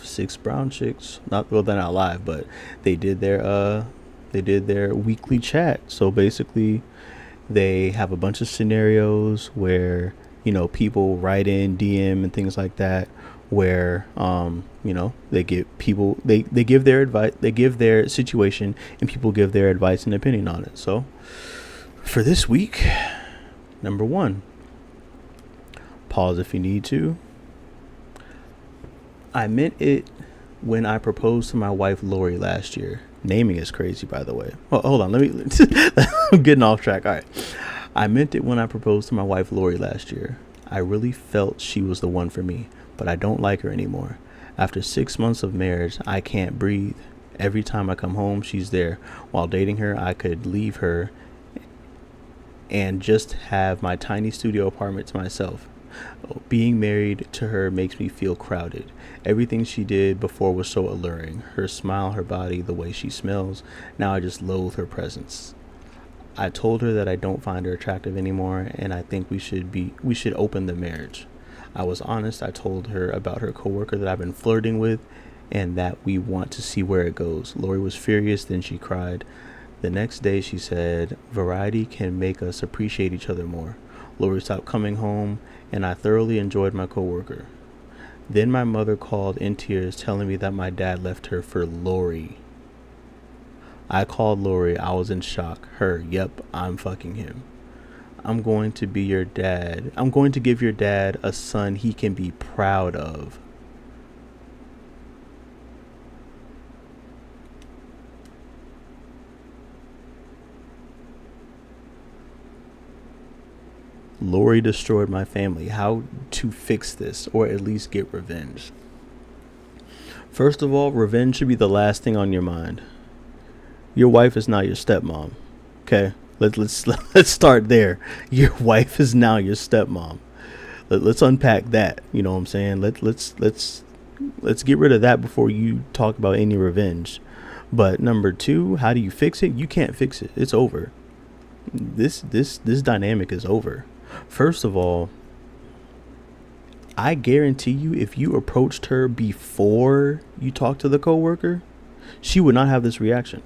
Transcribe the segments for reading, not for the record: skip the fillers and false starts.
Six brown chicks. Not well, they're not live, but they did their weekly chat. So basically, they have a bunch of scenarios where people write in DM and things like that, where they give people they give their advice, they give their situation, and people give their advice and opinion on it. So for this week, number one, pause if you need to. I meant it when I proposed to my wife Lori last year. Naming is crazy, by the way. Oh, hold on, let me. I'm getting off track. All right. I meant it when I proposed to my wife Lori last year. I really felt she was the one for me, but I don't like her anymore. After 6 months of marriage, I can't breathe. Every time I come home, she's there. While dating her, I could leave her and just have my tiny studio apartment to myself. Being married to her makes me feel crowded. Everything she did before was so alluring. Her smile, her body, the way she smells. Now I just loathe her presence. I told her that I don't find her attractive anymore, and I think we should open the marriage. I was honest. I told her about her coworker that I've been flirting with, and that we want to see where it goes. Lori was furious, then she cried. The next day she said, variety can make us appreciate each other more. Lori stopped coming home, and I thoroughly enjoyed my coworker. Then my mother called in tears, telling me that my dad left her for Lori. I called Lori. I was in shock. Her, yep, I'm fucking him. I'm going to be your dad. I'm going to give your dad a son he can be proud of. Lori destroyed my family. How to fix this, or at least get revenge? First of all, revenge should be the last thing on your mind. Your wife is now your stepmom. Okay, let's start there. Your wife is now your stepmom. Let's unpack that. You know what I'm saying? Let's get rid of that before you talk about any revenge. But number two, how do you fix it? You can't fix it. It's over. This dynamic is over. First of all, I guarantee you, if you approached her before you talked to the coworker, she would not have this reaction.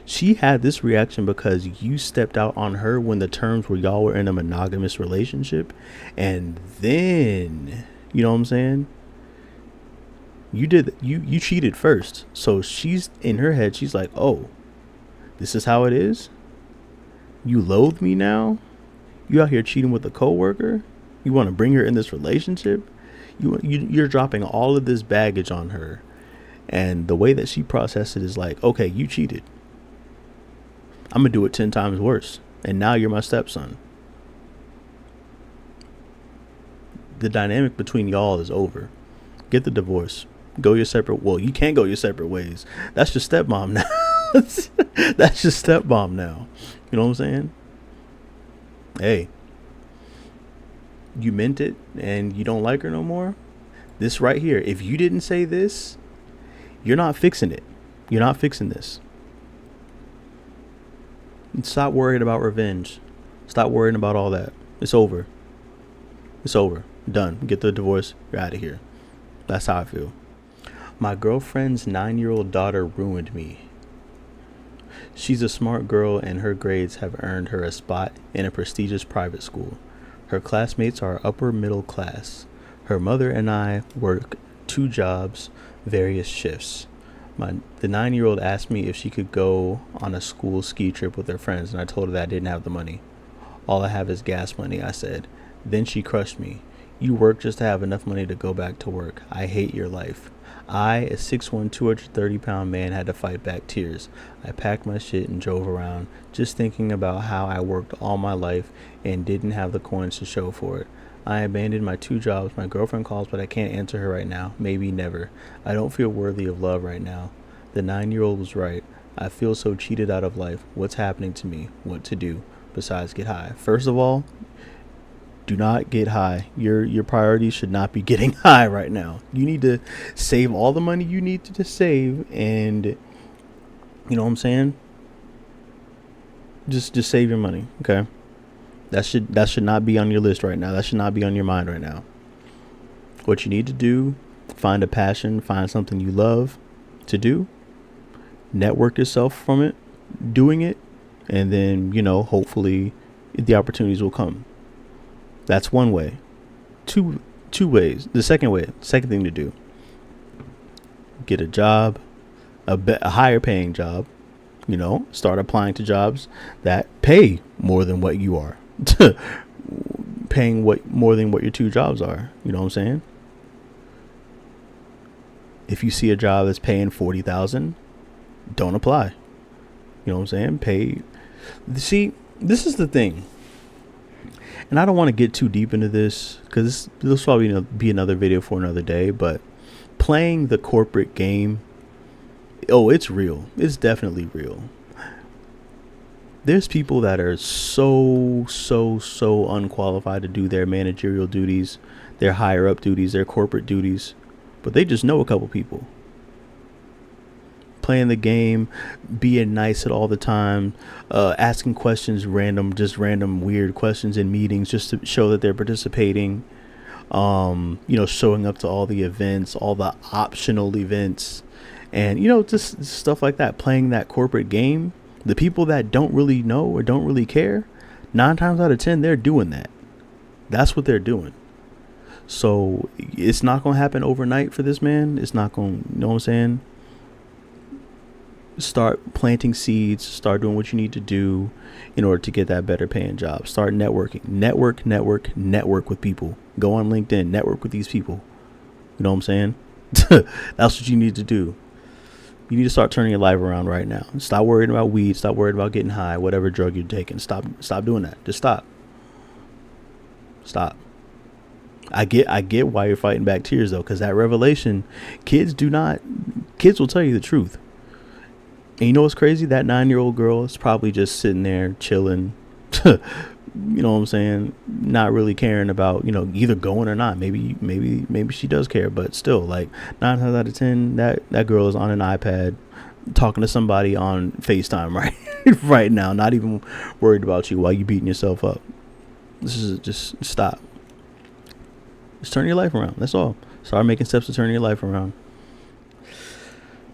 She had this reaction because you stepped out on her when the terms were y'all were in a monogamous relationship, and then, you know what I'm saying? You cheated first. So she's in her head, she's like, "Oh, this is how it is? You loathe me now? You out here cheating with a coworker? You want to bring her in this relationship? You're dropping all of this baggage on her." And the way that she processed it is like, "Okay, you cheated. I'm going to do it 10 times worse. And now you're my stepson." The dynamic between y'all is over. Get the divorce. Go your separate. Well, you can't go your separate ways. That's your stepmom now. That's your stepmom now. You know what I'm saying? Hey, you meant it and you don't like her no more. This right here. If you didn't say this, you're not fixing it. You're not fixing this. Stop worrying about revenge. Stop worrying about all that. It's over. It's over. Done. Get the divorce. You're out of here. That's how I feel. My girlfriend's 9-year-old daughter ruined me. She's a smart girl, and her grades have earned her a spot in a prestigious private school. Her classmates are upper middle class. Her mother and I work 2 jobs, various shifts. The 9-year-old asked me if she could go on a school ski trip with her friends, and I told her that I didn't have the money. All I have is gas money, I said. Then she crushed me. You work just to have enough money to go back to work. I hate your life. I, a 6'1", 230-pound man, had to fight back tears. I packed my shit and drove around, just thinking about how I worked all my life and didn't have the coins to show for it. I abandoned my 2 jobs. My girlfriend calls, but I can't answer her right now. Maybe never. I don't feel worthy of love right now. The 9-year-old was right. I feel so cheated out of life. What's happening to me? What to do besides get high? First of all, do not get high. Your priority should not be getting high right now. You need to save all the money you need to save, and you know what I'm saying? Just save your money, okay? That should not be on your list right now. That should not be on your mind right now. What you need to do Find a passion, find something you love to do, network yourself from it, doing it, and then, hopefully the opportunities will come. That's one way. Two ways. The second thing to do, get a job, a higher paying job, start applying to jobs that pay more than what you are, paying more than what your two jobs are. You know what I'm saying? If you see a job that's paying 40,000, don't apply. You know what I'm saying? See, this is the thing. And I don't want to get too deep into this because this will probably be another video for another day. But playing the corporate game, it's real. It's definitely real. There's people that are so unqualified to do their managerial duties, their higher up duties, their corporate duties, but they just know a couple people. Playing the game, being nice at all the time, asking questions, random weird questions in meetings just to show that they're participating. Showing up to all the events, all the optional events, and just stuff like that. Playing that corporate game. The people that don't really know or don't really care, 9 times out of 10, they're doing that. That's what they're doing. So it's not going to happen overnight for this man. It's not going, you know what I'm saying? Start planting seeds, start doing what you need to do in order to get that better paying job. Start networking. Network with people. Go on LinkedIn, network with these people. You know what I'm saying? That's what you need to do. You need to start turning your life around right now. Stop worrying about weed. Stop worrying about getting high, whatever drug you're taking. Stop doing that. Just stop. I get why you're fighting back tears though, because that revelation, kids will tell you the truth. And you know what's crazy? That 9-year-old girl is probably just sitting there chilling, you know what I'm saying? Not really caring about, either going or not. Maybe she does care, but still, like 9 times out of 10, that girl is on an iPad talking to somebody on FaceTime right now, not even worried about you while you beating yourself up. This is just stop. Just turn your life around. That's all. Start making steps to turn your life around.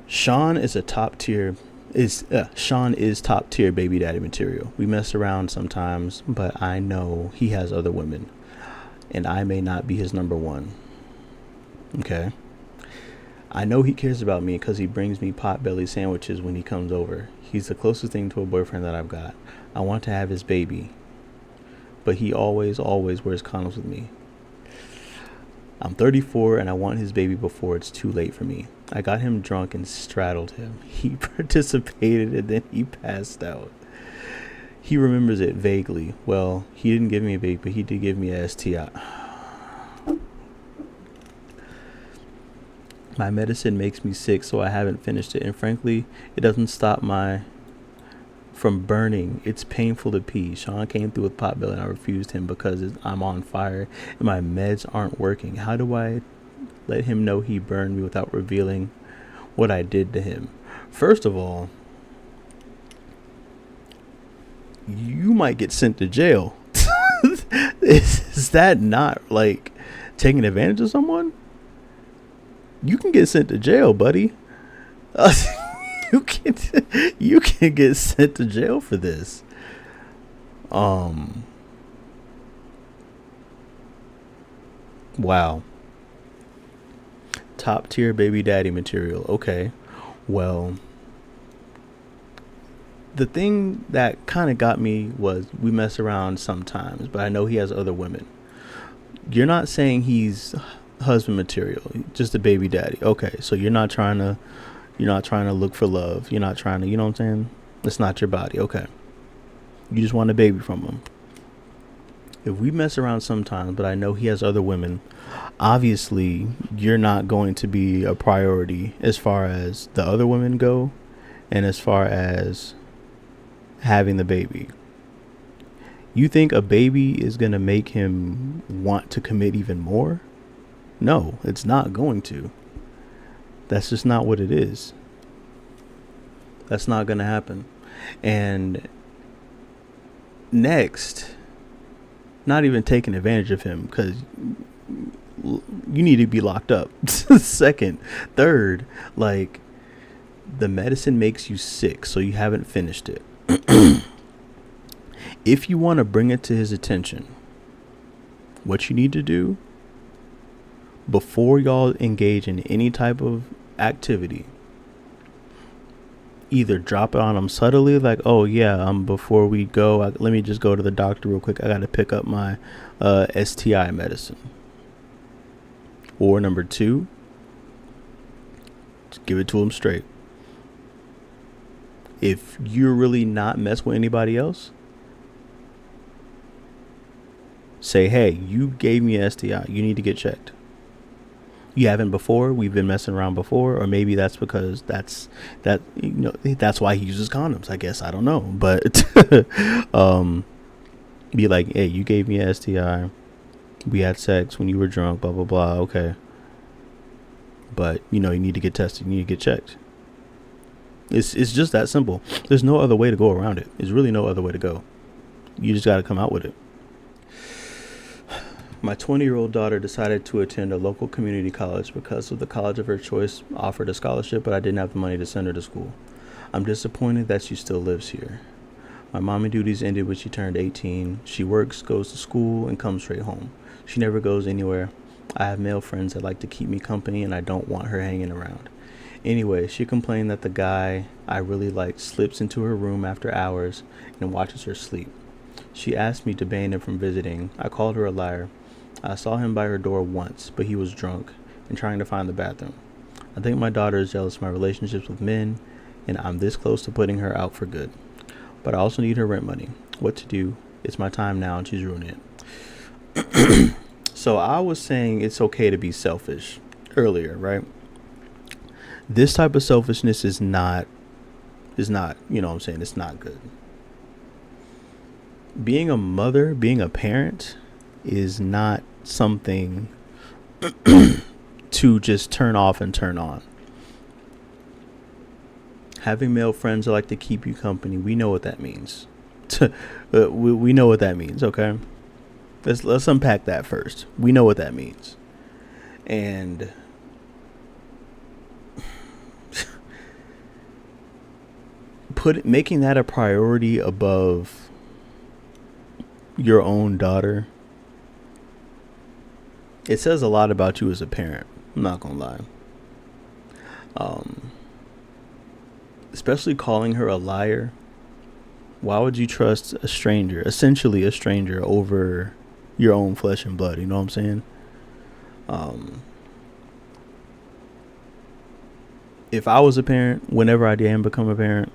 Sean is top tier baby daddy material. We mess around sometimes, but I know he has other women, and I may not be his number one. Okay. I know he cares about me because he brings me potbelly sandwiches when he comes over. He's the closest thing to a boyfriend that I've got. I want to have his baby, but he always wears condoms with me. I'm 34 and I want his baby before it's too late for me. I got him drunk and straddled him. He participated and then he passed out. He remembers it vaguely. Well, he didn't give me a baby, but he did give me a STI. My medicine makes me sick, so I haven't finished it. And frankly, it doesn't stop from burning. It's painful to pee. Sean came through with potbelly and I refused him because I'm on fire and my meds aren't working. How do I let him know he burned me without revealing what I did to him? First of all, you might get sent to jail. Is that not like taking advantage of someone? You can get sent to jail, buddy. You can get sent to jail for this. Wow. Top tier baby daddy material. Okay. Well, the thing that kind of got me was we mess around sometimes, but I know he has other women. You're not saying he's husband material, just a baby daddy. Okay, so you're not trying to look for love. You're not trying to, you know what I'm saying? It's not your body. Okay. You just want a baby from him. If we mess around sometimes, but I know he has other women, obviously you're not going to be a priority as far as the other women go and as far as having the baby. You think a baby is going to make him want to commit even more? No, it's not going to. That's just not what it is. That's not going to happen. And next, not even taking advantage of him, because you need to be locked up. Second, third, like, the medicine makes you sick, so you haven't finished it. If you want to bring it to his attention, what you need to do before y'all engage in any type of activity, either drop it on him subtly, like, oh yeah, before we go, let me just go to the doctor real quick, I gotta pick up my STI medicine. Or number two, just give it to him straight. If you're really not messing with anybody else, say, hey, you gave me an STI, you need to get checked. You haven't before, we've been messing around before, or maybe that's because that's why he uses condoms, I guess, I don't know. But be like, hey, you gave me an STI, we had sex when you were drunk, blah blah blah, okay, but you need to get tested, you need to get checked. It's just that simple. There's no other way to go around it. There's really no other way to go. You just got to come out with it. My 20-year-old daughter decided to attend a local community college because of the college of her choice offered a scholarship, but I didn't have the money to send her to school. I'm disappointed that she still lives here. My mommy duties ended when she turned 18. She works, goes to school, and comes straight home. She never goes anywhere. I have male friends that like to keep me company, and I don't want her hanging around. Anyway, she complained that the guy I really like slips into her room after hours and watches her sleep. She asked me to ban him from visiting. I called her a liar. I saw him by her door once, but he was drunk and trying to find the bathroom. I think my daughter is jealous of my relationships with men, and I'm this close to putting her out for good. But I also need her rent money. What to do? It's my time now, and she's ruining it. So I was saying it's okay to be selfish earlier, right? This type of selfishness is not, it's not good. Being a mother, being a parent is not something to just turn off and turn on. Having male friends that like to keep you company, we know what that means. we know what that means, okay? Let's unpack that first. We know what that means. And making that a priority above your own daughter, it says a lot about you as a parent. I'm not gonna lie. Especially calling her a liar. Why would you trust a stranger, essentially a stranger, over your own flesh and blood? You know what I'm saying? If I was a parent, whenever I did become a parent,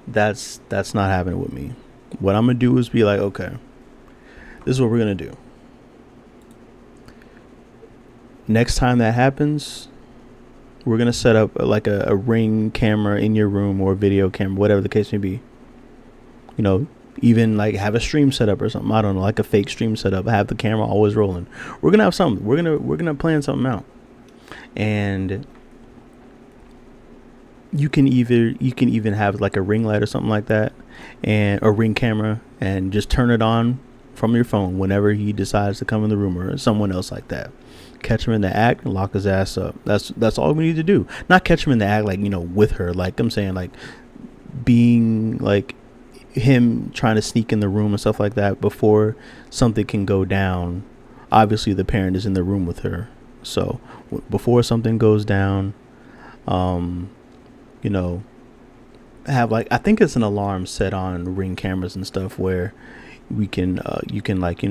that's not happening with me. What I'm gonna do is be like, okay, this is what we're gonna do. Next time that happens, we're gonna set up like a Ring camera in your room, or a video camera, whatever the case may be. Even like have a stream set up or something. I don't know, like a fake stream set up. Have the camera always rolling. We're gonna have something. We're gonna plan something out, and you can even have like a ring light or something like that, and a Ring camera, and just turn it on from your phone whenever he decides to come in the room, or someone else like that. Catch him in the act and lock his ass up. That's all we need to do. Not catch him in the act like, with her. Like I'm saying, like being like him trying to sneak in the room and stuff like that before something can go down. Obviously the parent is in the room with her. So before something goes down, have like, I think it's an alarm set on Ring cameras and stuff where you can like,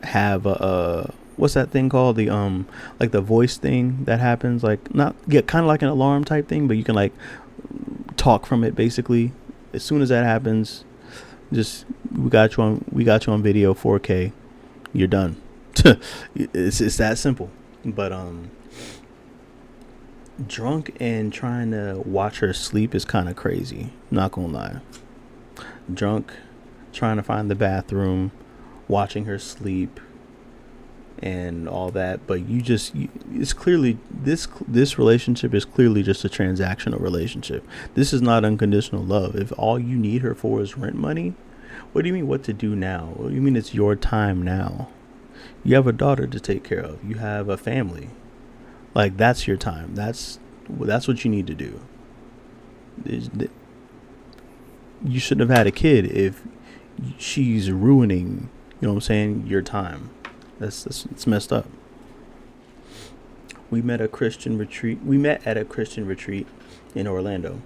have a what's that thing called, the like the voice thing that happens, like not kind of like an alarm type thing, but you can like talk from it basically. As soon as that happens, just we got you on video 4K, you're done. it's that simple. But drunk and trying to watch her sleep is kind of crazy, not gonna lie. Drunk, trying to find the bathroom, watching her sleep and all that, but it's clearly this relationship is clearly just a transactional relationship. This is not unconditional love. If all you need her for is rent money, what do you mean what to do now? What do you mean it's your time now? You have a daughter to take care of. You have a family. Like, that's your time. That's what you need to do. You shouldn't have had a kid if she's ruining, you know what I'm saying, your time. That's it's messed up. We met at a Christian retreat in Orlando.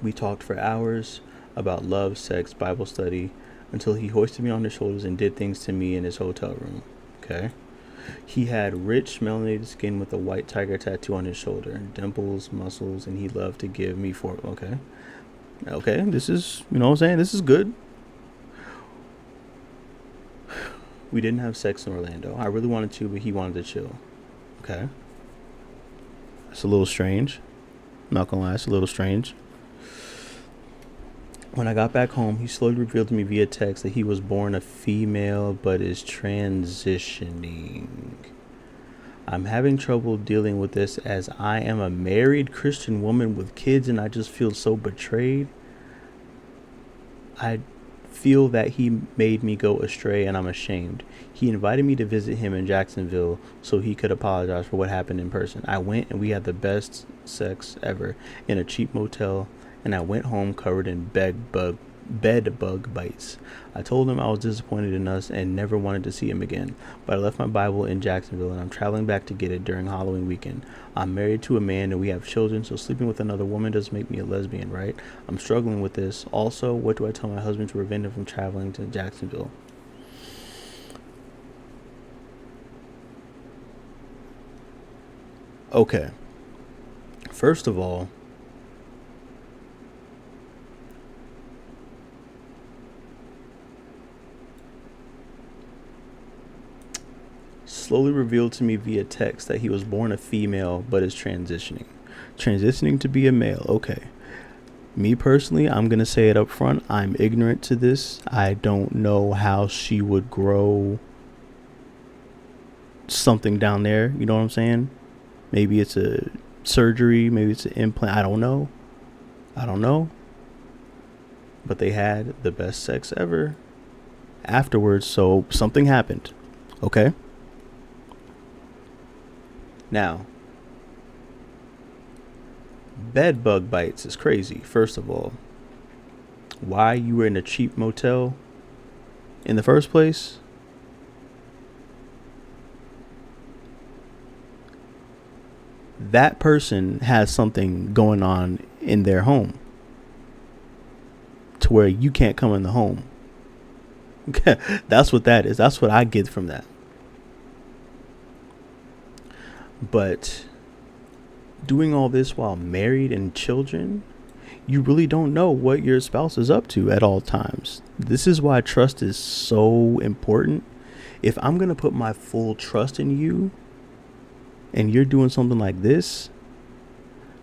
We talked for hours about love, sex, Bible study, until he hoisted me on his shoulders and did things to me in his hotel room. Okay. He had rich melanated skin with a white tiger tattoo on his shoulder, dimples, muscles, and he loved to give me okay, this is, you know what I'm saying, this is good. We didn't have sex in Orlando. I really wanted to, but he wanted to chill. Okay. It's a little strange. I'm not gonna lie, it's a little strange. When I got back home, he slowly revealed to me via text that he was born a female but is transitioning. I'm having trouble dealing with this as I am a married Christian woman with kids and I just feel so betrayed. I feel that he made me go astray and I'm ashamed. He invited me to visit him in Jacksonville so he could apologize for what happened in person. I went and we had the best sex ever in a cheap motel, and I went home covered in bed bug bites. I told him I was disappointed in us and never wanted to see him again, but I left my Bible in Jacksonville and I'm traveling back to get it during Halloween weekend. I'm married to a man and we have children, so sleeping with another woman doesn't make me a lesbian, right? I'm struggling with this. Also, what do I tell my husband to prevent him from traveling to Jacksonville? Okay. First of all, slowly revealed to me via text that he was born a female but is transitioning to be a male. Okay. Me personally, I'm going to say it up front. I'm ignorant to this. I don't know how she would grow something down there. You know what I'm saying? Maybe it's a surgery. Maybe it's an implant. I don't know. But they had the best sex ever afterwards. So something happened. Okay. Now, bed bug bites is crazy. First of all, why you were in a cheap motel in the first place? That person has something going on in their home to where you can't come in the home. That's what that is. That's what I get from that. But doing all this while married and children, you really don't know what your spouse is up to at all times. This is why trust is so important. If I'm going to put my full trust in you and you're doing something like this,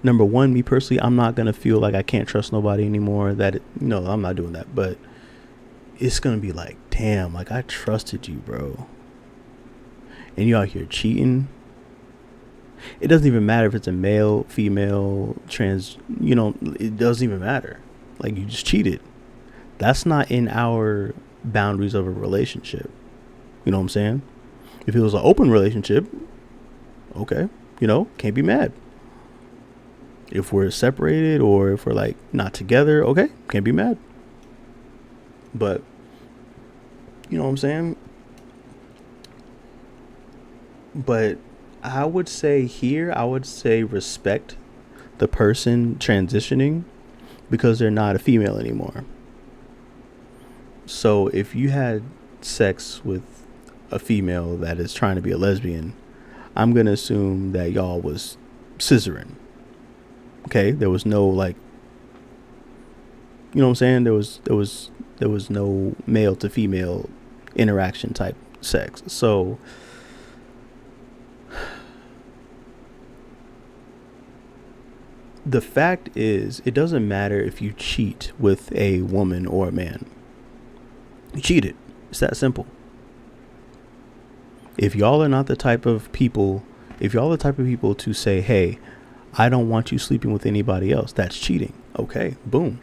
number one, me personally, I'm not going to feel like I can't trust nobody anymore. No, I'm not doing that. But it's going to be like, damn, like I trusted you, bro. And you out here cheating. It doesn't even matter if it's a male, female, trans, it doesn't even matter. Like, you just cheated. That's not in our boundaries of a relationship. You know what I'm saying? If it was an open relationship, okay, can't be mad. If we're separated or if we're like not together, okay, can't be mad. But, you know what I'm saying? But I would say respect the person transitioning because they're not a female anymore. So if you had sex with a female that is trying to be a lesbian, I'm going to assume that y'all was scissoring. Okay? There was no you know what I'm saying? There was no male to female interaction type sex. So the fact is, it doesn't matter if you cheat with a woman or a man. You cheated. It's that simple. If y'all are not the type of people, to say, hey, I don't want you sleeping with anybody else, that's cheating. Okay, boom.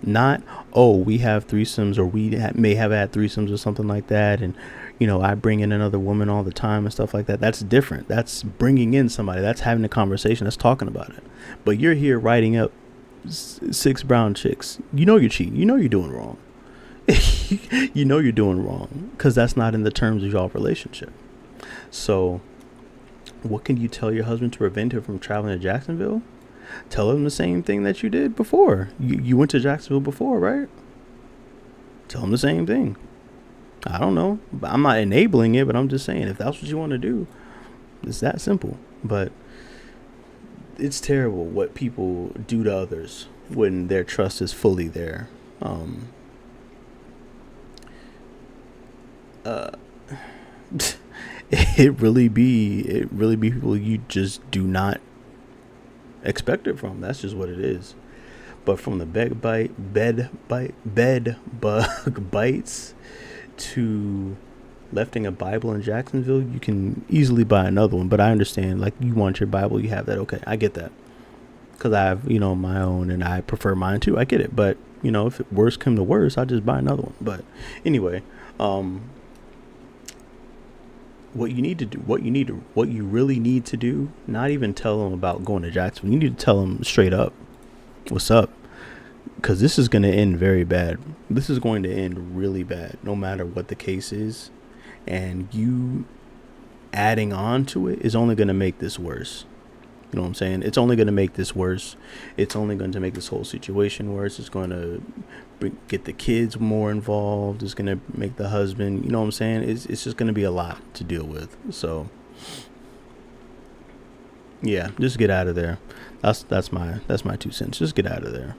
Not, oh, we have threesomes, or may have had threesomes or something like that, and I bring in another woman all the time and stuff like that. That's different. That's bringing in somebody. That's having a conversation. That's talking about it. But you're here writing up six brown chicks. You're cheating. You're doing wrong. You're doing wrong because that's not in the terms of your relationship. So what can you tell your husband to prevent him from traveling to Jacksonville? Tell him the same thing that you did before. You went to Jacksonville before, right? Tell him the same thing. I don't know. I'm not enabling it, but I'm just saying, if that's what you want to do, it's that simple. But it's terrible what people do to others when their trust is fully there. It really be people you just do not expect it from. That's just what it is. But from the bed bug bites to lefting a Bible in Jacksonville, you can easily buy another one. But I understand, like, you want your Bible, you have that. Okay, I get that, because I have my own and I prefer mine too. I get it. But if it worst come to worst, I'll just buy another one. But anyway, what you really need to do, not even tell them about going to Jacksonville. You need to tell them straight up, what's up? Because this is going to end very bad. This is going to end really bad, no matter what the case is. And you adding on to it is only going to make this worse. You know what I'm saying? It's only going to make this worse. It's only going to make this whole situation worse. It's going to get the kids more involved. It's going to make the husband, you know what I'm saying? It's just going to be a lot to deal with. So, yeah, just get out of there. That's my 2 cents. Just get out of there.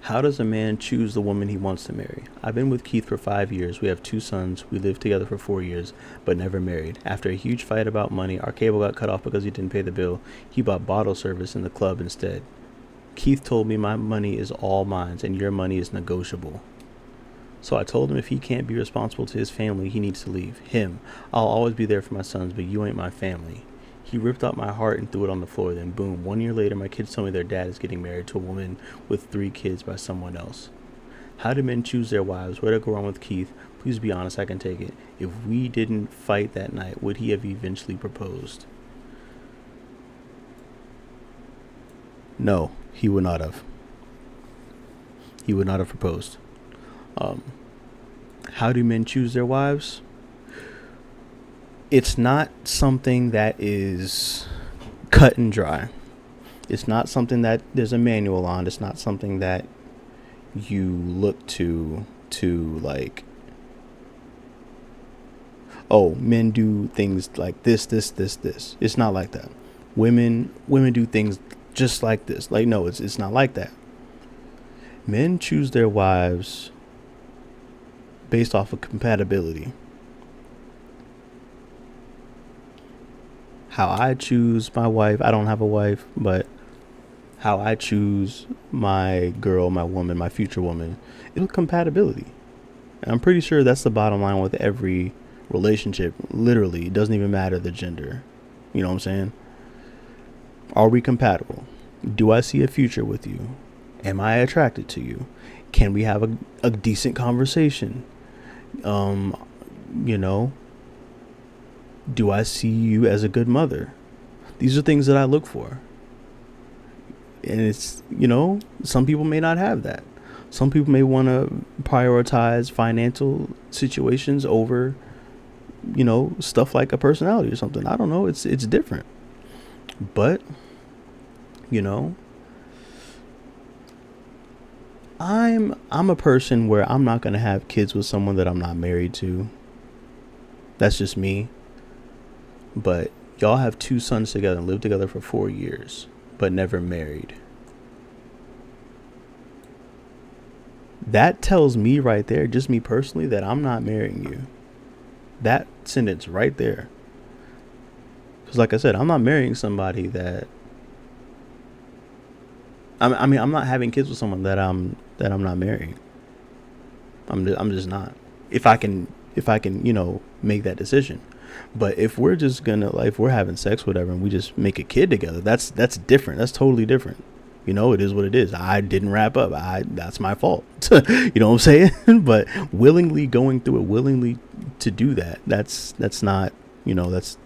How does a man choose the woman he wants to marry? I've been with Keith for 5 years. We have 2 sons. We lived together for 4 years, but never married. After a huge fight about money, our cable got cut off because he didn't pay the bill. He bought bottle service in the club instead. Keith told me my money is all mine and your money is negotiable. So I told him if he can't be responsible to his family, he needs to leave. Him. I'll always be there for my sons, but you ain't my family. He ripped out my heart and threw it on the floor. Then boom, 1 year later, my kids tell me their dad is getting married to a woman with 3 kids by someone else. How do men choose their wives? Where to go wrong with Keith? Please be honest, I can take it. If we didn't fight that night, would he have eventually proposed? No, he would not have. He would not have proposed. How do men choose their wives? It's not something that is cut and dry. It's not something that there's a manual on. It's not something that you look to like, oh, men do things like this. It's not like that. Women do things just like this. Like, no, it's not like that. Men choose their wives based off of compatibility. How I choose my wife, I don't have a wife, but how I choose my girl, my woman, my future woman, is compatibility. And I'm pretty sure that's the bottom line with every relationship. Literally, it doesn't even matter the gender. You know what I'm saying? Are we compatible? Do I see a future with you? Am I attracted to you? Can we have a decent conversation? Do I see you as a good mother? These are things that I look for. And it's, some people may not have that. Some people may want to prioritize financial situations over, stuff like a personality or something. I don't know. It's different. But, I'm a person where I'm not going to have kids with someone that I'm not married to. That's just me. But y'all have 2 sons together and lived together for 4 years, but never married. That tells me right there, just me personally, that I'm not marrying you. That sentence right there. Because like I said, I'm not marrying somebody that... I'm not having kids with someone that I'm not marrying. I'm just not. If I can, make that decision. But if we're just gonna, like, if we're having sex, whatever, and we just make a kid together, that's different. That's totally different. It is what it is. I didn't wrap up. That's my fault. You know what I'm saying? But willingly going through it, willingly to do that, that's not, that's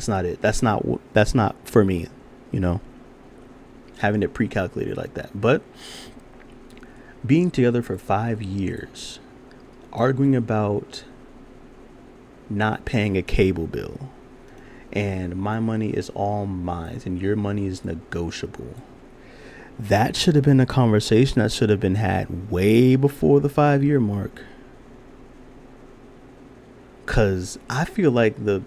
not it. That's not for me, you know, having it pre-calculated like that. But being together for 5 years, arguing about not paying a cable bill, and my money is all mine and your money is negotiable. That should have been a conversation that should have been had way before the 5-year mark. Cause I feel like the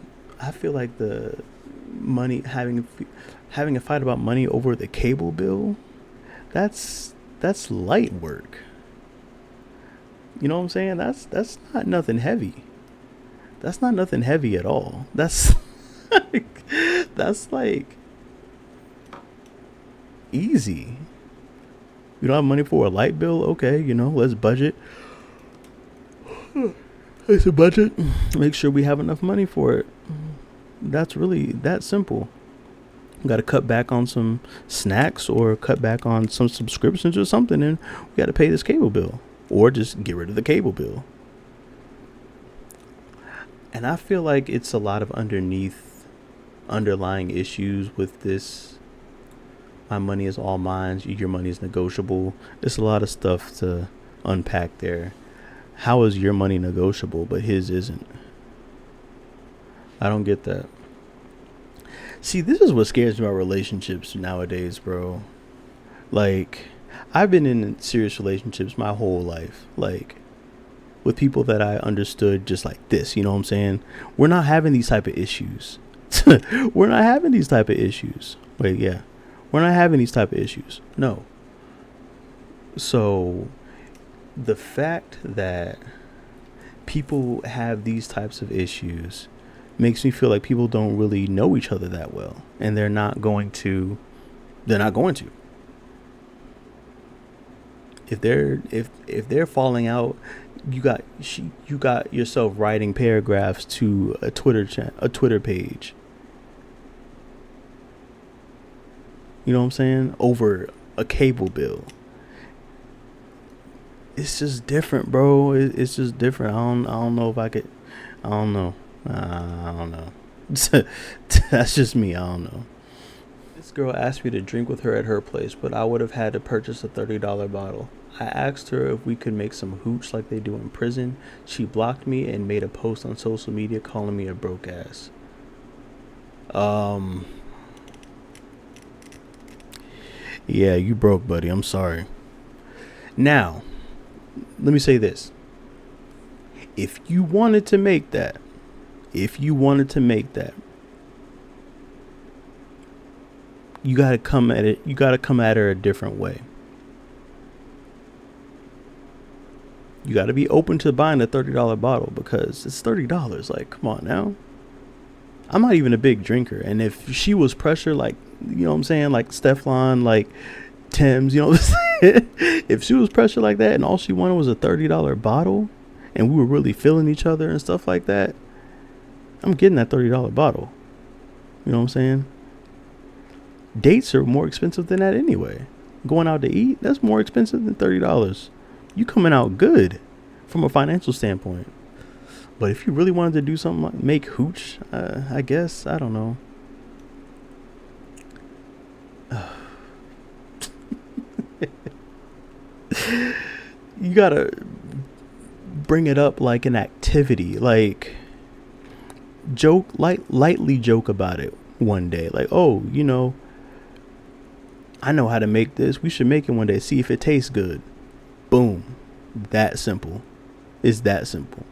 money, having a fight about money over the cable bill, that's light work. You know what I'm saying? That's not nothing heavy. That's not nothing heavy at all. That's that's like easy. You don't have money for a light bill? Okay, let's budget. It's a budget. Make sure we have enough money for it. That's really that simple. Got to cut back on some snacks or cut back on some subscriptions or something, and we got to pay this cable bill, or just get rid of the cable bill. And I feel like it's a lot of underlying issues with this. My money is all mine. Your money is negotiable. There's a lot of stuff to unpack there. How is your money negotiable, but his isn't? I don't get that. See, this is what scares me about relationships nowadays, bro. Like, I've been in serious relationships my whole life. Like, with people that I understood just like this, you know what I'm saying? We're not having these type of issues. We're not having these type of issues. Wait, yeah. We're not having these type of issues. No. So, the fact that people have these types of issues makes me feel like people don't really know each other that well, and they're not going to. If they're falling out, you got yourself writing paragraphs to a Twitter page. You know what I'm saying? Over a cable bill. It's just different, bro. It's just different. I don't know if I could. I don't know. I don't know. That's just me. I don't know. This girl asked me to drink with her at her place, but I would have had to purchase a $30 bottle. I asked her if we could make some hooch like they do in prison. She blocked me and made a post on social media calling me a broke ass. Yeah, you broke, buddy. I'm sorry. Now, let me say this. If you wanted to make that, you gotta come at it. You gotta come at her a different way. You gotta be open to buying a $30 bottle, because it's $30. Like, come on now. I'm not even a big drinker, and if she was pressure, like, you know what I'm saying, like Stefan, like Tim's, you know what I'm saying? If she was pressure like that and all she wanted was a $30 bottle, and we were really feeling each other and stuff like that, I'm getting that $30 bottle. You know what I'm saying? Dates are more expensive than that anyway. Going out to eat, that's more expensive than $30. You coming out good from a financial standpoint. But if you really wanted to do something like make hooch, I guess, I don't know. You gotta bring it up like an activity, like lightly joke about it one day, like, oh, I know how to make this, we should make it one day, see if it tastes good. Boom. That simple. It's that simple.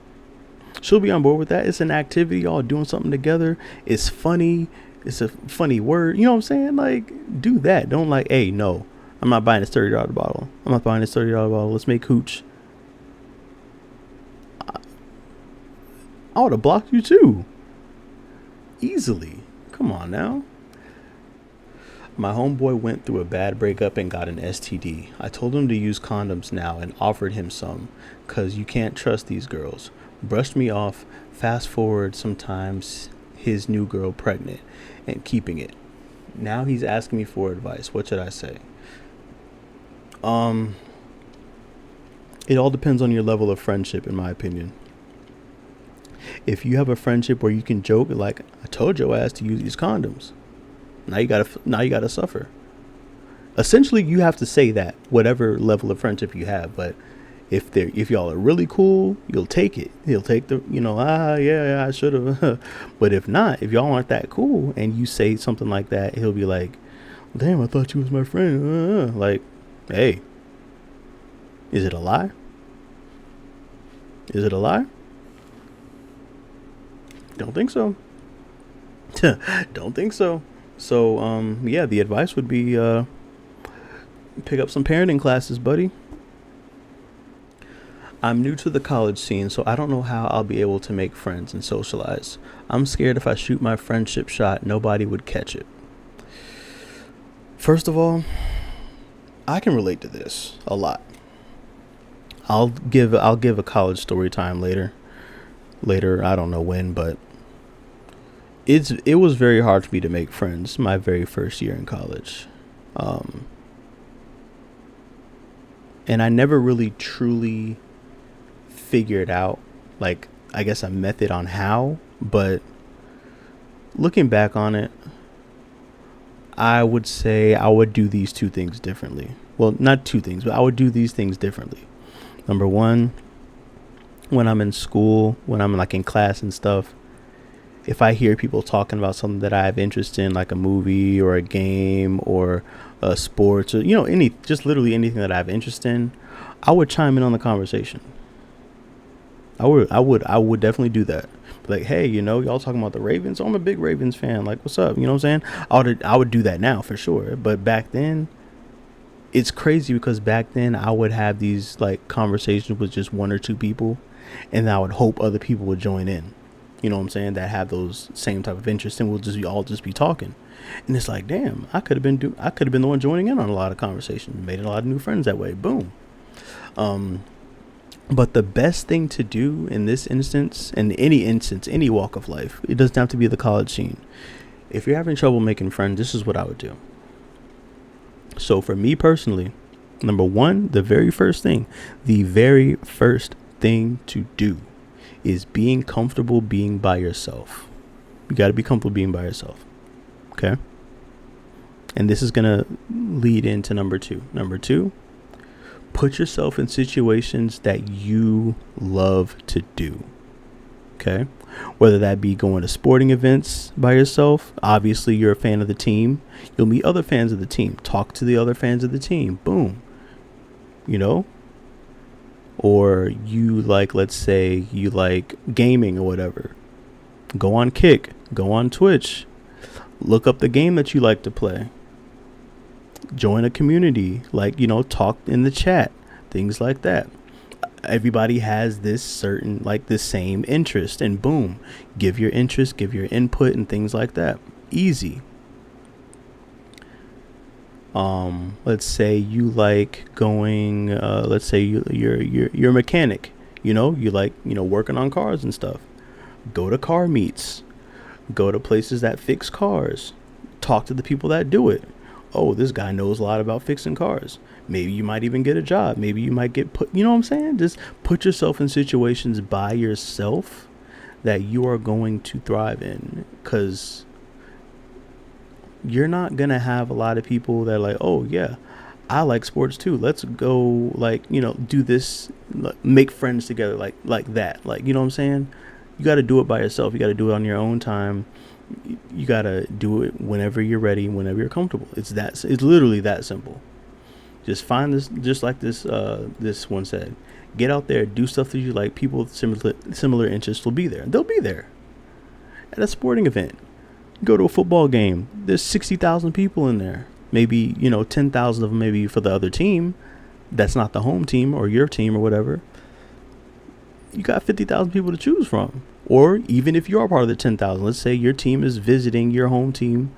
She'll be on board with that. It's an activity, y'all doing something together. It's funny. It's a funny word, you know what I'm saying? Like, do that. Don't like, hey, no, I'm not buying this $30 bottle. I'm not buying this $30 bottle. Let's make hooch. I would have blocked you too. Easily. Come on now. My homeboy went through a bad breakup and got an STD. I told him to use condoms now and offered him some, cause you can't trust these girls. Brushed me off. Fast forward, sometimes his new girl pregnant and keeping it. Now he's asking me for advice. What should I say? Um, it all depends on your level of friendship, in my opinion. If you have a friendship where you can joke, like I told your ass to use these condoms, now you gotta suffer. Essentially, you have to say that whatever level of friendship you have. But if y'all are really cool, you'll take it. He'll take the yeah, I should have. But if not, if y'all aren't that cool and you say something like that, he'll be like, damn, I thought you was my friend. Like, hey, is it a lie? Is it a lie? Don't think so. Don't think so. So, yeah, the advice would be pick up some parenting classes, buddy. I'm new to the college scene, so I don't know how I'll be able to make friends and socialize. I'm scared if I shoot my friendship shot, nobody would catch it. First of all, I can relate to this a lot. I'll give a college story time later. Later, I don't know when, but it was very hard for me to make friends my very first year in college. Um, and I never really truly figured out, like, I guess a method on how, but looking back on it, I would say I would do these two things differently. Well, not two things, but I would do these things differently. Number one, when I'm in school, when I'm like in class and stuff, if I hear people talking about something that I have interest in, like a movie or a game or sports or just literally anything that I have interest in, I would chime in on the conversation. I would definitely do that. Like, hey, y'all talking about the Ravens? Oh, I'm a big Ravens fan. Like, what's up? You know what I'm saying? I would do that now for sure. But back then, it's crazy because back then I would have these like conversations with just one or two people, and I would hope other people would join in. You know what I'm saying? That have those same type of interests, and we'll just be talking. And it's like, damn, I could have been the one joining in on a lot of conversations, made a lot of new friends that way. Boom. Um, but the best thing to do in this instance, in any instance, any walk of life, it doesn't have to be the college scene. If you're having trouble making friends, this is what I would do. So for me personally, number one, the very first thing to do is being comfortable being by yourself. You got to be comfortable being by yourself. Okay. And this is going to lead into number two. Number two, put yourself in situations that you love to do. Okay. Whether that be going to sporting events by yourself. Obviously, you're a fan of the team. You'll meet other fans of the team. Talk to the other fans of the team. Boom. Or you like, let's say you like gaming or whatever. Go on Kick. Go on Twitch. Look up the game that you like to play. Join a community. Like, talk in the chat. Things like that. Everybody has this certain, like, the same interest, and boom, give your interest, give your input and things like that. Easy. Let's say you like going, let's say you're a mechanic, you like, working on cars and stuff. Go to car meets, go to places that fix cars, talk to the people that do it. Oh, this guy knows a lot about fixing cars. Maybe you might even get a job. Maybe you might get put, you know what I'm saying? Just put yourself in situations by yourself that you are going to thrive in, because you're not going to have a lot of people that are like, oh yeah, I like sports too. Let's go, like, do this, make friends together, like that. Like, you know what I'm saying? You got to do it by yourself. You got to do it on your own time. You got to do it whenever you're ready, whenever you're comfortable. It's literally that simple. Just find this, just like this one said, get out there, do stuff that you like. People with similar interests will be there. They'll be there. At a sporting event, you go to a football game, there's 60,000 people in there. Maybe, 10,000 of them maybe for the other team. That's not the home team or your team or whatever. You got 50,000 people to choose from. Or even if you are part of the 10,000, let's say your team is visiting your home team.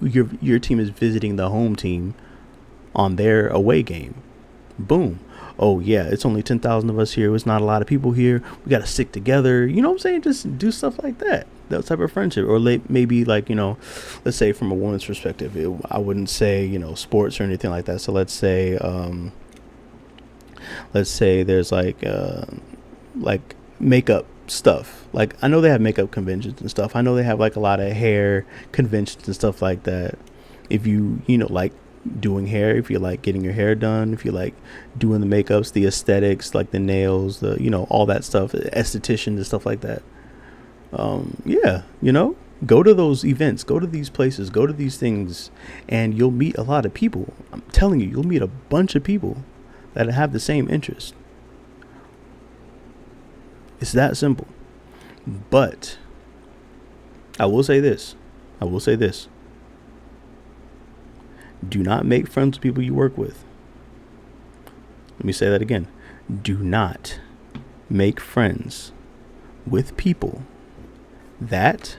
Your team is visiting the home team on their away game. Boom. Oh yeah, it's only 10,000 of us here. It's not a lot of people here. We got to stick together. You know what I'm saying? Just do stuff like that. that type of friendship. Or maybe like, let's say from a woman's perspective, I wouldn't say, sports or anything like that. So let's say there's like makeup stuff. Like, I know they have makeup conventions and stuff. I know they have like a lot of hair conventions and stuff like that. If like doing hair, if you like getting your hair done, if you like doing the makeups, the aesthetics, like the nails, all that stuff, estheticians and stuff like that. Yeah, go to those events, go to these places, go to these things, and you'll meet a lot of people. I'm telling you, you'll meet a bunch of people that have the same interest. It's that simple. But I will say this. Do not make friends with people you work with. Let me say that again. Do not make friends with people that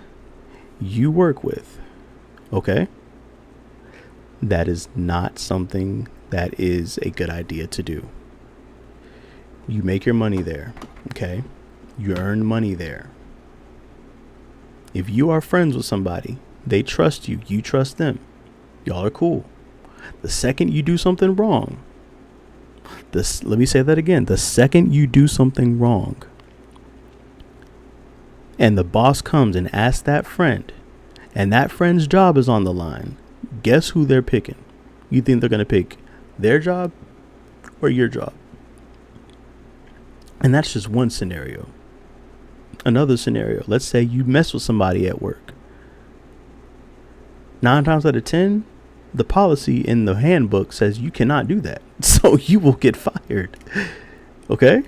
you work with. Okay? That is not something that is a good idea to do. You make your money there. Okay? You earn money there. If you are friends with somebody, they trust you, you trust them. Y'all are cool. The second you do something wrong, let me say that again. The second you do something wrong, and the boss comes and asks that friend, and that friend's job is on the line, guess who they're picking? You think they're going to pick their job or your job? And that's just one scenario. Another scenario, let's say you mess with somebody at work. 9 times out of 10, the policy in the handbook says you cannot do that. So you will get fired. Okay?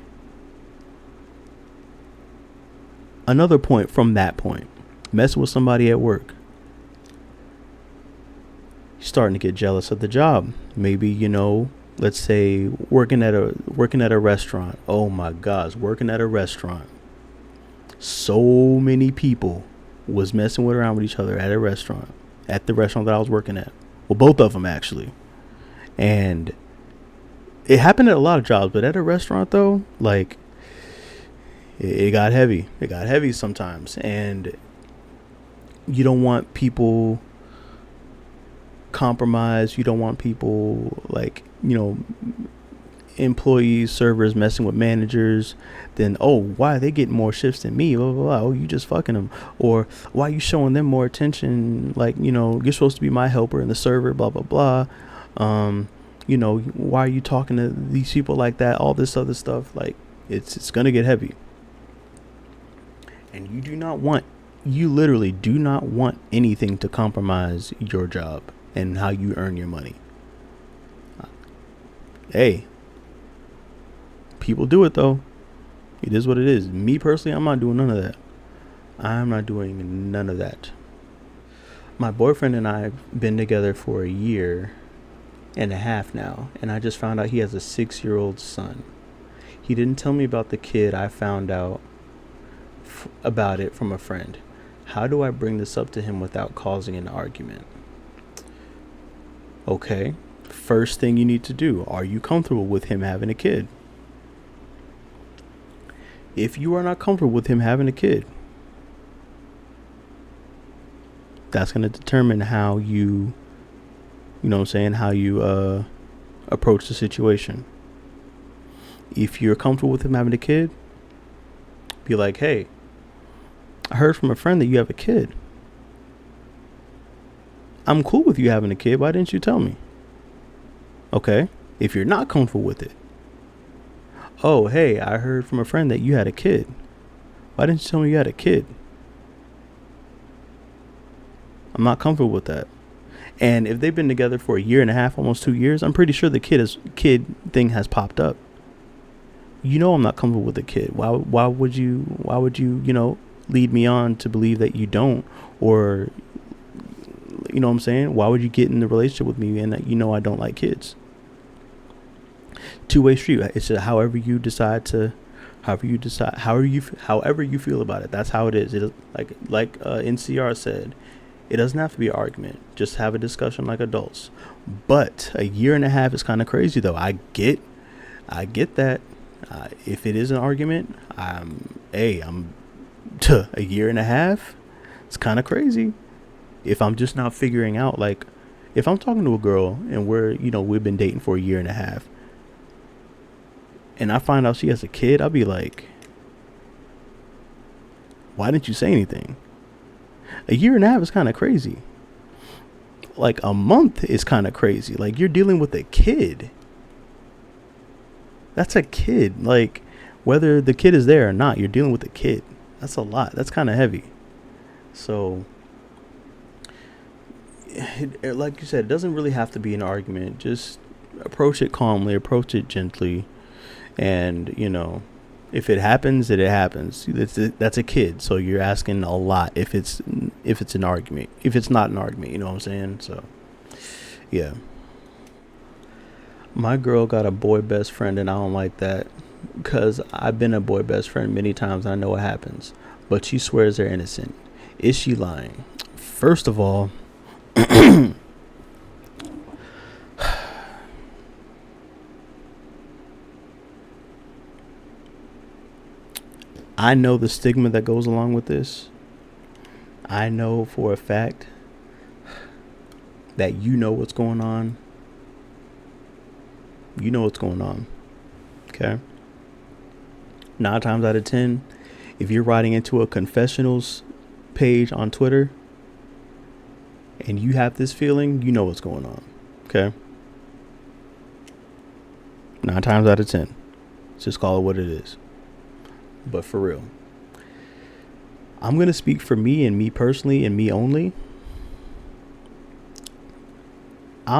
Another point from that point. Messing with somebody at work. You're starting to get jealous of the job. Maybe, let's say working at a restaurant. Oh my gosh, working at a restaurant. So many people was messing around with each other at a restaurant. At the restaurant that I was working at. Well, both of them actually. And it happened at a lot of jobs, but at a restaurant though, like it got heavy. It got heavy sometimes. And you don't want people compromised. You don't want people employees, servers messing with managers. Then, why are they getting more shifts than me? Blah, blah, blah. Oh, you just fucking them. Or why are you showing them more attention? Like, you're supposed to be my helper and the server, blah, blah, blah. Why are you talking to these people like that? All this other stuff. Like, it's going to get heavy. And you literally do not want anything to compromise your job and how you earn your money. Hey, people do it though. It is what it is. Me personally, I'm not doing none of that. I'm not doing none of that. My boyfriend and I have been together for 1.5 years now, and I just found out he has a 6-year-old son. He didn't tell me about the kid. I found out about it from a friend. How do I bring this up to him without causing an argument? Okay, first thing you need to do, are you comfortable with him having a kid? If you are not comfortable with him having a kid, that's going to determine how you approach the situation. If you're comfortable with him having a kid, be like, hey, I heard from a friend that you have a kid. I'm cool with you having a kid. Why didn't you tell me? Okay. If you're not comfortable with it, oh, hey, I heard from a friend that you had a kid. Why didn't you tell me you had a kid? I'm not comfortable with that. And if they've been together for 1.5 years, almost 2 years, I'm pretty sure the kid thing has popped up. I'm not comfortable with the kid. Why would you, lead me on to believe that you don't? Or, what I'm saying? Why would you get in the relationship with me and I don't like kids? Two-way street. It's just however you feel about it. That's how it is. It like NCR said, it doesn't have to be an argument. Just have a discussion like adults. But 1.5 years is kind of crazy though. I get that. If it is an argument, I'm 1.5 years. It's kind of crazy. If I'm just not figuring out, like, if I'm talking to a girl and we've been dating for a year and a half, and I find out she has a kid, I'll be like, why didn't you say anything? A year and a half is kind of crazy. Like, a month is kind of crazy. Like, you're dealing with a kid. That's a kid. Like, whether the kid is there or not, you're dealing with a kid. That's a lot. That's kind of heavy. So, like you said, it doesn't really have to be an argument. Just approach it calmly, approach it gently. And, if it happens, it happens. That's a kid. So you're asking a lot if it's an argument. If it's not an argument, you know what I'm saying? So, yeah. My girl got a boy best friend, and I don't like that because I've been a boy best friend many times. And I know what happens, but she swears they're innocent. Is she lying? First of all, I know the stigma that goes along with this. I know for a fact that you know what's going on. You know what's going on. Okay? 9 times out of 10, if you're writing into a confessionals page on Twitter and you have this feeling, you know what's going on. Okay? 9 times out of 10. Just call it what it is. But for real, I'm going to speak for me and me personally and me only. I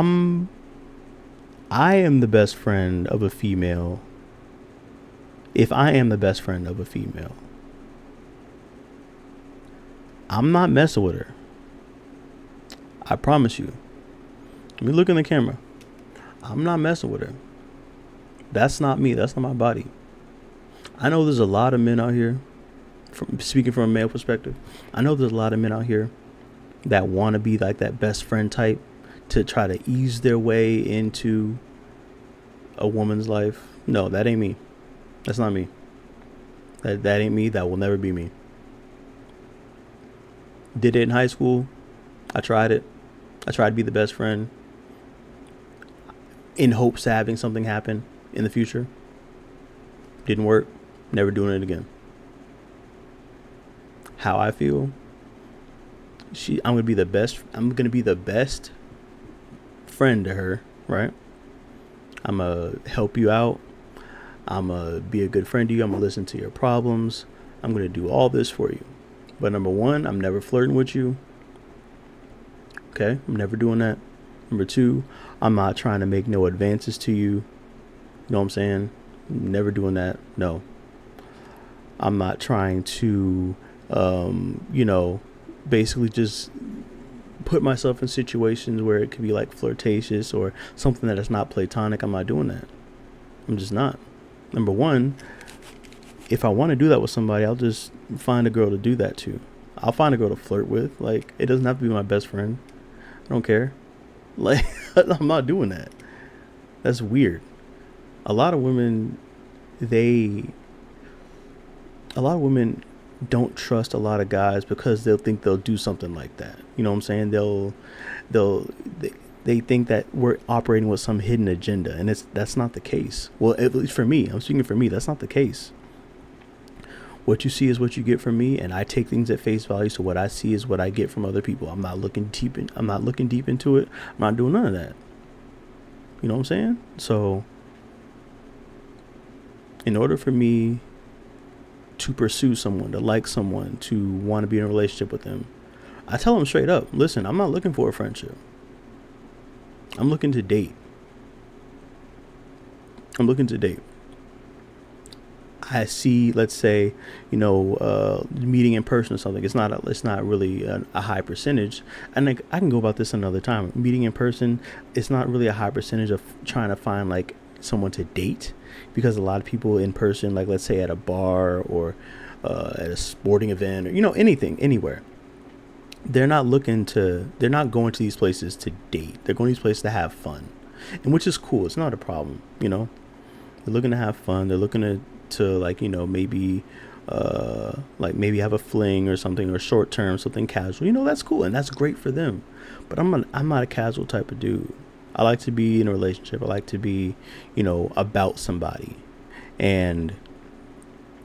am the best friend of a female. If I am the best friend of a female, I'm not messing with her. I promise you. Let me look in the camera. I'm not messing with her. That's not me. That's not my body. I know there's a lot of men out here, speaking from a male perspective, I know there's a lot of men out here that want to be like that best friend type to try to ease their way into a woman's life. No, that ain't me. That's not me. That ain't me. That will never be me. Did it in high school. I tried it. I tried to be the best friend in hopes of having something happen in the future. Didn't work. Never doing it again. How I feel. I'm gonna be the best. I'm gonna be the best friend to her, right? I'm gonna help you out. I'm gonna be a good friend to you. I'm gonna listen to your problems. I'm gonna do all this for you. But number one, I'm never flirting with you. Okay, I'm never doing that. Number two, I'm not trying to make no advances to you. You know what I'm saying? Never doing that. No. I'm not trying to, basically just put myself in situations where it could be like flirtatious or something that is not platonic. I'm not doing that. I'm just not. Number one, if I want to do that with somebody, I'll just find a girl to do that to. I'll find a girl to flirt with. Like, it doesn't have to be my best friend. I don't care. Like, I'm not doing that. That's weird. A lot of women don't trust a lot of guys because they'll think they'll do something like that. You know what I'm saying? They think that we're operating with some hidden agenda, and that's not the case. Well, at least for me, I'm speaking for me, that's not the case. What you see is what you get from me, and I take things at face value. So what I see is what I get from other people. I'm not looking deep into it. I'm not doing none of that. You know what I'm saying? So in order for me to pursue someone, to like someone, to want to be in a relationship with them, I tell them straight up, listen, I'm not looking for a friendship. I'm looking to date. I see, let's say, meeting in person or something. It's not really a high percentage. And I can go about this another time. Meeting in person, it's not really a high percentage of trying to find like someone to date, because a lot of people in person, like let's say at a bar or at a sporting event or anything, anywhere, they're not going to these places to date. They're going to these places to have fun, and which is cool. It's not a problem. They're looking to have fun. They're looking to like maybe like maybe have a fling or something, or short term, something casual, that's cool and that's great for them. But I'm not a casual type of dude. I like to be in a relationship. I like to be, about somebody. And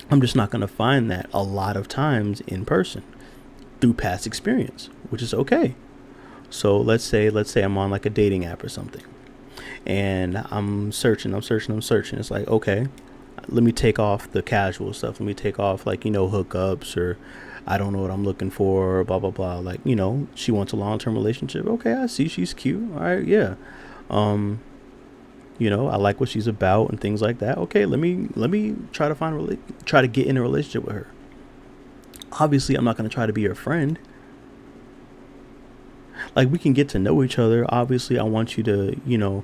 I'm just not going to find that a lot of times in person through past experience, which is okay. So let's say I'm on like a dating app or something, and I'm searching. It's like, okay, let me take off the casual stuff. Let me take off like, hookups, or I don't know what I'm looking for, or blah, blah, blah. Like, she wants a long-term relationship. Okay, I see she's cute. All right, yeah. I like what she's about and things like that. Okay, let me try to get in a relationship with her. Obviously, I'm not going to try to be her friend. Like, we can get to know each other. Obviously, I want you to,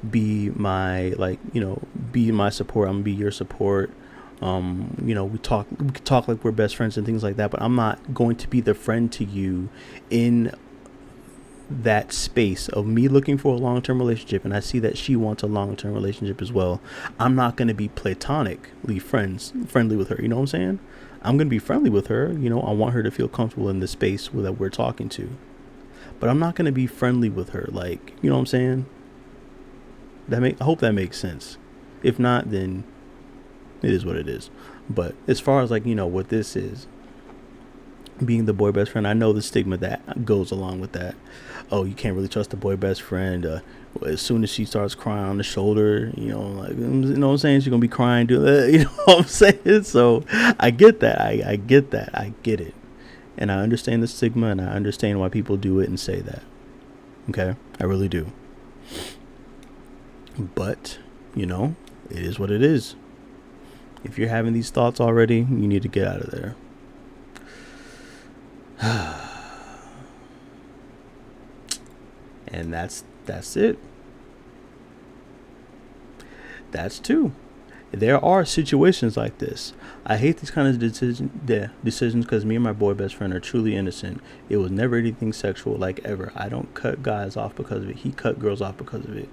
be my, be my support. I'm gonna be your support. We can talk like we're best friends and things like that, but I'm not going to be the friend to you in that space of me looking for a long-term relationship, and I see that she wants a long-term relationship as well. I'm not going to be platonically friendly with her. You know what I'm saying? I'm going to be friendly with her. I want her to feel comfortable in the space that we're talking to, but I'm not going to be friendly with her. Like, you know what I'm saying? I hope that makes sense. If not, then it is what it is. But as far as like, what this is, being the boy best friend, I know the stigma that goes along with that. Oh, you can't really trust the boy best friend. As soon as she starts crying on the shoulder, like, what I'm saying? She's going to be crying. You know what I'm saying? So I get that. I get that. I get it. And I understand the stigma, and I understand why people do it and say that. Okay? I really do. But, it is what it is. If you're having these thoughts already, you need to get out of there. And that's it. That's two. There are situations like this. I hate these kind of decisions because me and my boy best friend are truly innocent. It was never anything sexual, like, ever. I don't cut guys off because of it. He cut girls off because of it.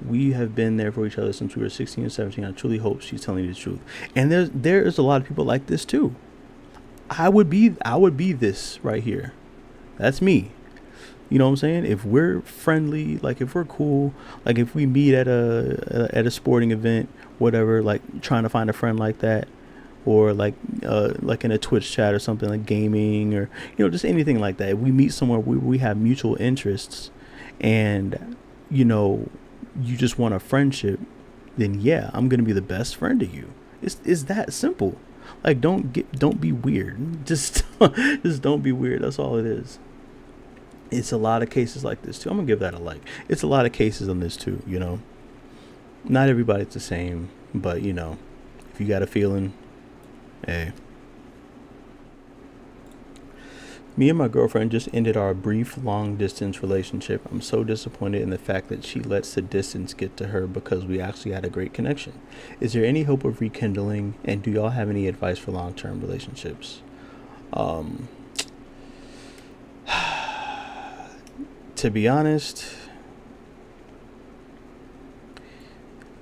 We have been there for each other since we were 16 and 17. I truly hope she's telling you the truth. And there is a lot of people like this too. I would be this right here. That's me. You know what I'm saying? If we're friendly, like if we're cool, like if we meet at a sporting event, whatever, like trying to find a friend like that, or like in a Twitch chat or something, like gaming, or just anything like that. If we meet somewhere where we have mutual interests, and you just want a friendship, then yeah, I'm gonna be the best friend to you. It's that simple. Like, don't be weird. Just don't be weird. That's all it is. It's a lot of cases like this too. I'm gonna give that a like. It's a lot of cases on this too. Not everybody's the same, but if you got a feeling, hey. Me and my girlfriend just ended our brief long-distance relationship. I'm so disappointed in the fact that she lets the distance get to her because we actually had a great connection. Is there any hope of rekindling, and do y'all have any advice for long-term relationships? To be honest,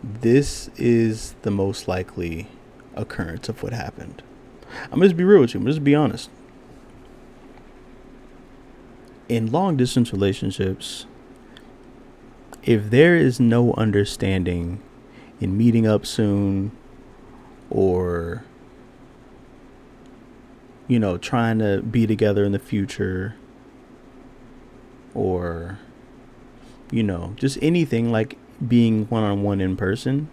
this is the most likely occurrence of what happened. I'm going to be real with you. I'm going to be honest. In long distance relationships, if there is no understanding in meeting up soon, or trying to be together in the future, or just anything like being one-on-one in person,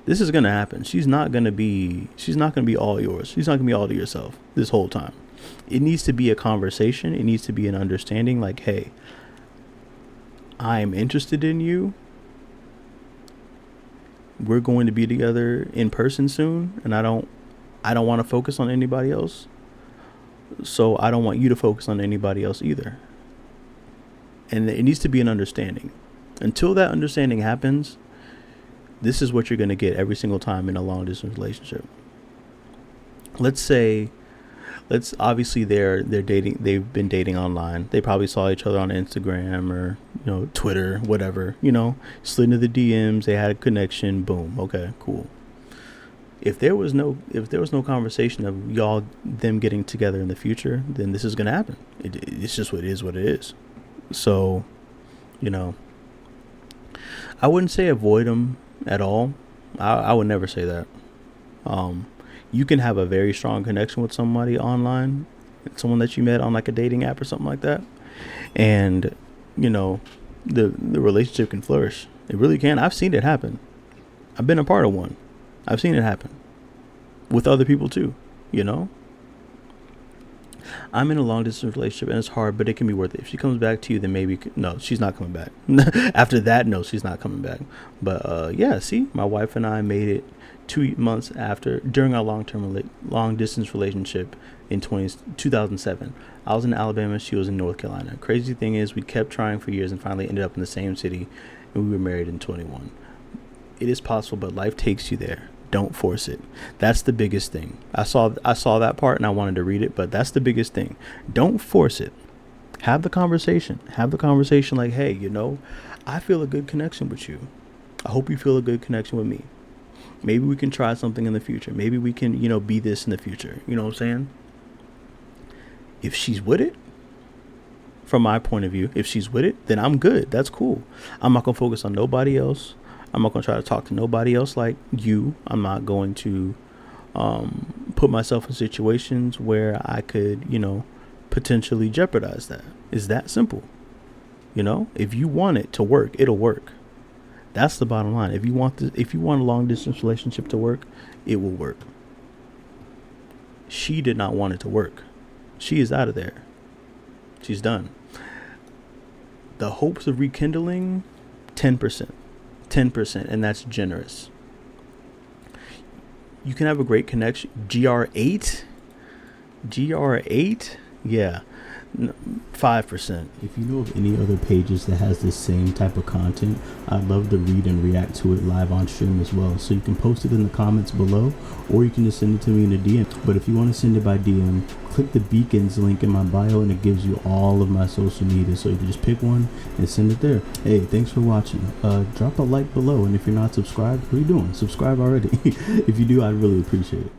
this is going to happen. She's not going to be all yours. She's not going to be all to yourself this whole time. It needs to be a conversation. It needs to be an understanding, like, hey, I'm interested in you. We're going to be together in person soon, and I don't want to focus on anybody else. So I don't want you to focus on anybody else either. And it needs to be an understanding. Until that understanding happens, this is what you're going to get every single time in a long distance relationship. Let's obviously they're dating. They've been dating online. They probably saw each other on Instagram or Twitter, whatever. Slid into the DMs. They had a connection. Boom. Okay, cool. if there was no conversation of them getting together in the future, then this is gonna happen. It's just what it is. So, you know, I wouldn't say avoid them at all. I would never say that. You can have a very strong connection with somebody online, someone that you met on like a dating app or something like that, and you know, the relationship can flourish. It really can. I've seen it happen. I've been a part of one. I've seen it happen with other people too. You know, I'm in a long distance relationship and it's hard, but it can be worth it. If she comes back to you, then maybe no, she's not coming back. After that, no, she's not coming back. But yeah, see, my wife and I made it 2 months after during our long distance relationship in 2007. I was in Alabama, she was in North Carolina. Crazy thing is, we kept trying for years and finally ended up in the same city, and we were married in 21. It is possible, but life takes you there. Don't force it. That's the biggest thing. I saw that part and I wanted to read it, but that's the biggest thing. Don't force it. Have the conversation. Like, hey, you know, I feel a good connection with you. I hope you feel a good connection with me. Maybe we can try something in the future. Maybe we can, you know, be this in the future. You know what I'm saying? If she's with it, from my point of view, if she's with it, then I'm good. That's cool. I'm not going to focus on nobody else. I'm not going to try to talk to nobody else like you. I'm not going to put myself in situations where I could, you know, potentially jeopardize that. It's that simple. You know, if you want it to work, it'll work. That's the bottom line. If you want a long distance relationship to work, it will work. She did not want it to work. She is out of there. She's done. The hopes of rekindling, 10%. 10%, and that's generous. You can have a great connection. GR8? Yeah. 5%. If you know of any other pages that has the same type of content, I'd love to read and react to it live on stream as well. So you can post it in the comments below, or you can just send it to me in a DM. But if you want to send it by DM, click the beacons link in my bio and it gives you all of my social media. So you can just pick one and send it there. Hey, thanks for watching. Drop a like below, and if you're not subscribed, what are you doing? Subscribe already. If you do, I'd really appreciate it.